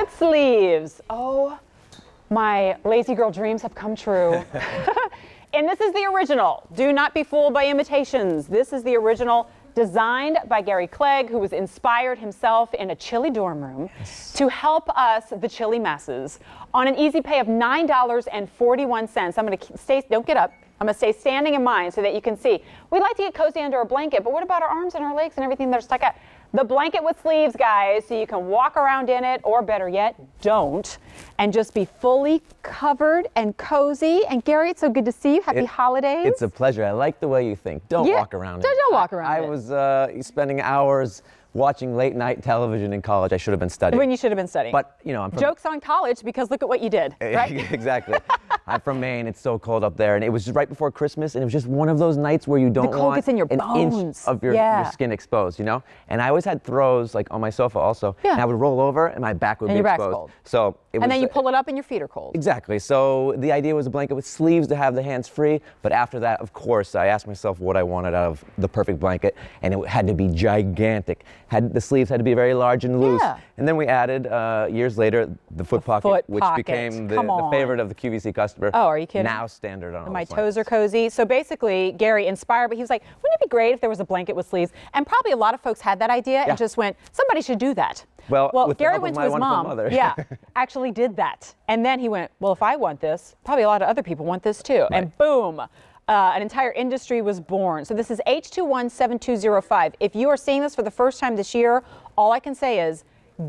got sleeves. Oh, my lazy girl dreams have come true. And this is the original. Do not be fooled by imitations. This is the original, designed by Gary Clegg, who was inspired himself in a chilly dorm room to help us, the chilly masses, on an easy pay of $9.41. I'm going to stay, don't get up. I'm going to stay standing in mine so that you can see. We like to get cozy under a blanket, but what about our arms and our legs and everything that are stuck out? The blanket with sleeves, guys, so you can walk around in it, or better yet, don't, and just be fully covered and cozy. And Gary, it's so good to see you. Happy holidays. It's a pleasure. I like the way you think. Don't walk around it. Don't walk around I was spending hours watching late night television in college. I should have been studying. When you should have been studying. But, you know, I'm from... Joke's on college, because look at what you did, right? Exactly. I'm from Maine. It's so cold up there. And it was just right before Christmas, and it was just one of those nights where you don't want gets in your an bones. inch of your skin exposed, you know? And I always had throws, like, on my sofa also. Yeah. And I would roll over, and my back would be your exposed. back's cold. So it was, and then you pull it up, and your feet are cold. Exactly. So the idea was a blanket with sleeves to have the hands free. But after that, of course, I asked myself what I wanted out of the perfect blanket, and it had to be gigantic. The sleeves had to be very large and loose. Yeah. And then we added, years later, the foot pocket, which became the favorite of the QVC customer. Oh, are you kidding? Now standard on all My the toes are cozy. So basically, Gary inspired, but he was like, wouldn't it be great if there was a blanket with sleeves? And probably a lot of folks had that idea and just went, somebody should do that. Well, with Gary the help went of to my his mom, mother. Actually did that. And then he went, well, if I want this, probably a lot of other people want this too. Right. And boom, an entire industry was born. So this is H217205. If you are seeing this for the first time this year, all I can say is,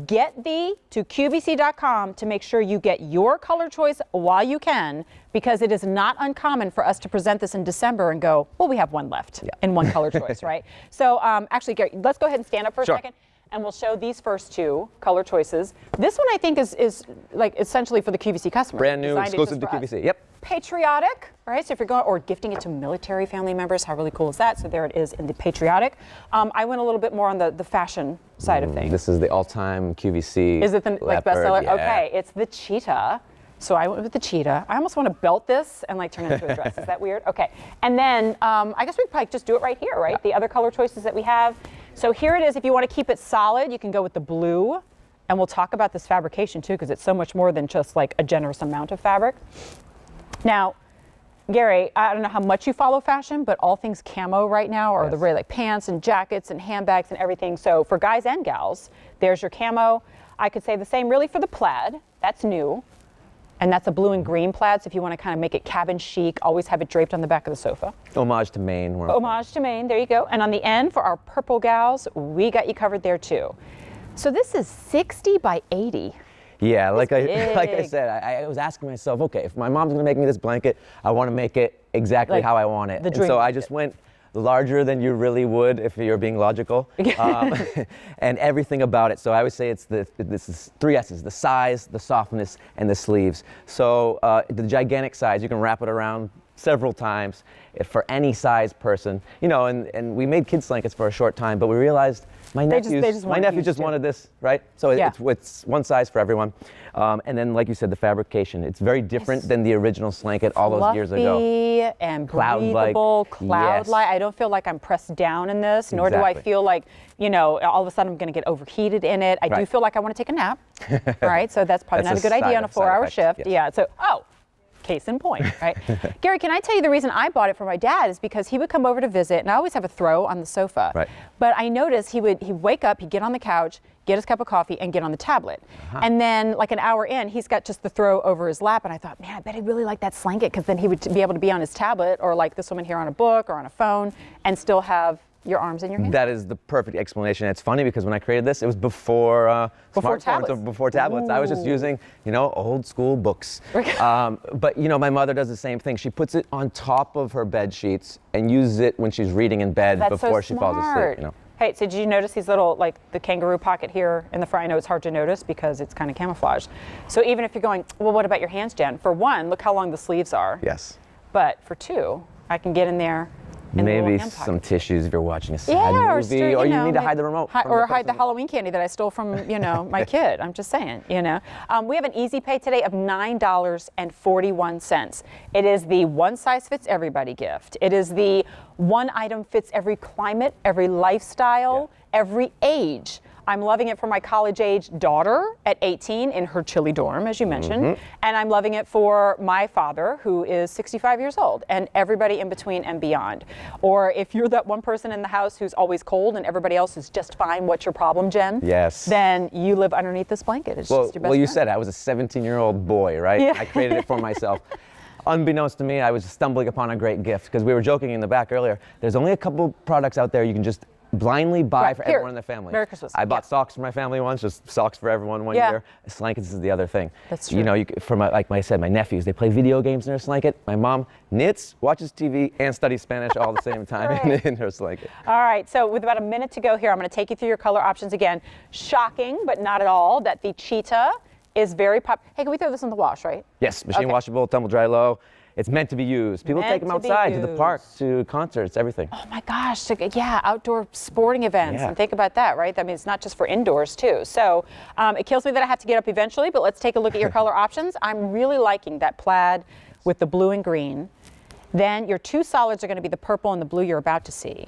get thee to QVC.com to make sure you get your color choice while you can, because it is not uncommon for us to present this in December and go, well, we have one left in one color choice, right? So actually, Gary, let's go ahead and stand up for a second, and we'll show these first two color choices. This one I think is like essentially for the QVC customer. Brand new, exclusive to QVC. Yep. Patriotic, right? So if you're going, or gifting it to military family members, how really cool is that? So there it is in the patriotic. I went a little bit more on the fashion side of things. This is the all-time QVC. Is it the bestseller? Yeah. Okay, it's the cheetah. So I went with the cheetah. I almost want to belt this and like turn it into a dress. Is that weird? Okay. And then I guess we'd probably just do it right here, right? The other color choices that we have. So here it is. If you want to keep it solid, you can go with the blue. And we'll talk about this fabrication too, because it's so much more than just like a generous amount of fabric. Now, Gary, I don't know how much you follow fashion, but all things camo right now are the really like pants and jackets and handbags and everything. So for guys and gals, there's your camo. I could say the same really for the plaid. That's new. And that's a blue and green plaid. So if you want to kind of make it cabin chic, always have it draped on the back of the sofa. Homage to Maine. Homage to Maine. There you go. And on the end for our purple gals, we got you covered there too. So this is 60 by 80. Yeah, like I said, I was asking myself, okay, if my mom's gonna make me this blanket, I want to make it exactly like how I want it. And so I just went larger than you really would if you're being logical, and everything about it. So I would say this is 3 S's: the size, the softness, and the sleeves. So the gigantic size, you can wrap it around several times for any size person, you know. And we made kids blankets for a short time, but we realized my nephews just wanted this, right? So it's one size for everyone. And then, like you said, the fabrication, it's very different than the original Slanket all those years ago. Fluffy and breathable, cloud-like. I don't feel like I'm pressed down in this, nor do I feel like, you know, all of a sudden I'm going to get overheated in it. I do feel like I want to take a nap. All right, so that's probably not a good idea on a 4-hour shift. Yeah, so, case in point, right? Gary, can I tell you the reason I bought it for my dad is because he would come over to visit, and I always have a throw on the sofa. Right. But I noticed he'd wake up, he'd get on the couch, get his cup of coffee, and get on the tablet. And then like an hour in, he's got just the throw over his lap, and I thought, man, I bet he'd really like that Slanket, because then he would be able to be on his tablet, or like this woman here on a book or on a phone, and still have your arms in your hands. That is the perfect explanation. It's funny because when I created this, it was before smartphones or before tablets. Ooh. I was just using, you know, old school books. But you know, my mother does the same thing. She puts it on top of her bed sheets and uses it when she's reading in bed before she falls asleep. You know. Hey, so did you notice these little, like the kangaroo pocket here in the front? I know it's hard to notice because it's kind of camouflaged. So even if you're going, well, what about your hands, Jen? For one, look how long the sleeves are. Yes. But for two, I can get in there. Maybe some tissues if you're watching a sad movie, or you need to hide the remote. Or hide the Halloween candy that I stole from, you know, my kid. I'm just saying, you know. We have an easy pay today of $9.41. It is the one size fits everybody gift. It is the one item fits every climate, every lifestyle, every age. I'm loving it for my college-age daughter at 18 in her chilly dorm, as you mentioned. And I'm loving it for my father, who is 65 years old, and everybody in between and beyond. Or if you're that one person in the house who's always cold and everybody else is just fine, what's your problem, Jen? Yes. Then you live underneath this blanket. It's just your best Well, you friend. said I was a 17-year-old boy, right? Yeah. I created it for myself. Unbeknownst to me, I was stumbling upon a great gift, because we were joking in the back earlier. There's only a couple products out there you can just blindly buy for everyone in the family. Merry Christmas. I bought socks for my family once, just socks for everyone one year. Slankets is the other thing. That's true. You know, for like I said, my nephews, they play video games in their Slanket. My mom knits, watches TV, and studies Spanish all at the same time in her Slanket. All right, so with about a minute to go here, I'm going to take you through your color options again. Shocking, but not at all, that the cheetah is very popular. Hey, can we throw this in the wash, right? Yes, machine washable, tumble dry low. It's meant to be used. People take them outside to the park, to concerts, everything. Oh my gosh, yeah, outdoor sporting events. And think about that, right? I mean, it's not just for indoors too. So it kills me that I have to get up eventually, but let's take a look at your color options. I'm really liking that plaid with the blue and green. Then your two solids are going to be the purple and the blue you're about to see.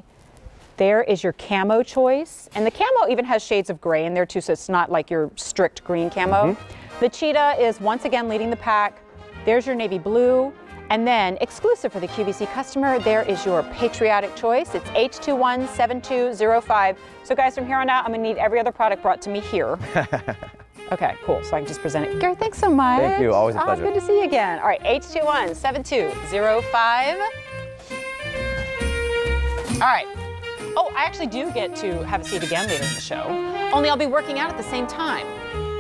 There is your camo choice. And the camo even has shades of gray in there too, so it's not like your strict green camo. The cheetah is once again leading the pack. There's your navy blue. And then, exclusive for the QVC customer, there is your patriotic choice. It's H217205. So guys, from here on out, I'm gonna need every other product brought to me here. Okay, cool, so I can just present it. Gary, thanks so much. Thank you, always a pleasure. Good to see you again. All right, H217205. All right. Oh, I actually do get to have a seat again later in the show, only I'll be working out at the same time.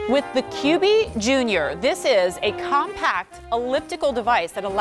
With the QB Junior, this is a compact elliptical device that allows